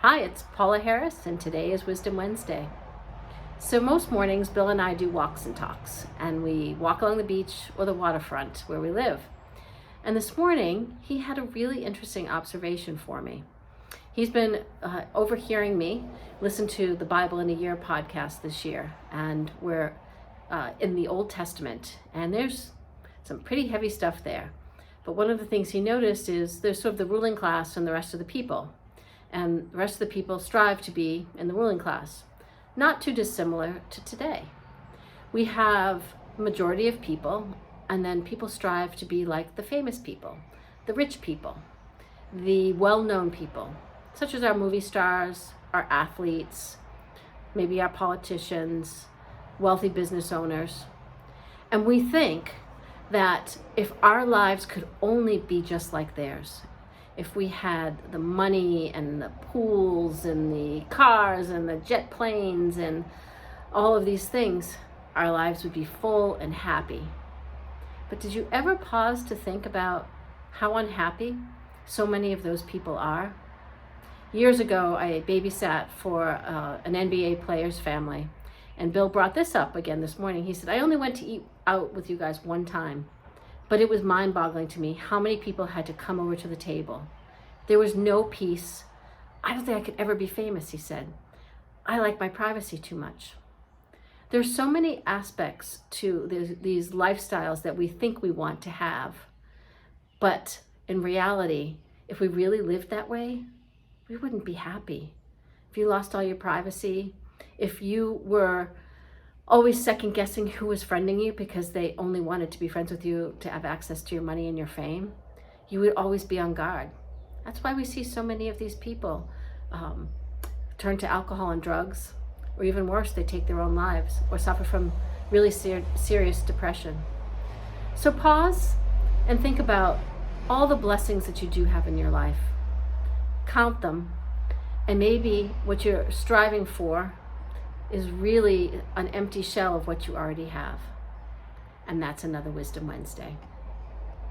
Hi, it's Paula Harris, and today is Wisdom Wednesday. So most mornings, Bill and I do walks and talks, and we walk along the beach or the waterfront where we live. And this morning, he had a really interesting observation for me. He's been overhearing me listen to the Bible in a Year podcast this year, and we're in the Old Testament, and there's some pretty heavy stuff there. But one of the things he noticed is there's sort of the ruling class and the rest of the people. And the rest of the people strive to be in the ruling class. Not too dissimilar to today. We have a majority of people, and then people strive to be like the famous people, the rich people, the well-known people, such as our movie stars, our athletes, maybe our politicians, wealthy business owners. And we think that if our lives could only be just like theirs, if we had the money and the pools and the cars and the jet planes and all of these things, our lives would be full and happy. But did you ever pause to think about how unhappy so many of those people are? Years ago, I babysat for an NBA player's family, and Bill brought this up again this morning. He said, I only went to eat out with you guys one time. But it was mind-boggling to me how many people had to come over to the table. There was no peace. I don't think I could ever be famous, he said. I like my privacy too much. There's so many aspects to these lifestyles that we think we want to have. But in reality, if we really lived that way, we wouldn't be happy. If you lost all your privacy, if you were always second guessing who was friending you because they only wanted to be friends with you to have access to your money and your fame, you would always be on guard. That's why we see so many of these people turn to alcohol and drugs, or even worse, they take their own lives or suffer from really serious depression. So pause and think about all the blessings that you do have in your life. Count them, and maybe what you're striving for is really an empty shell of what you already have. And that's another Wisdom Wednesday.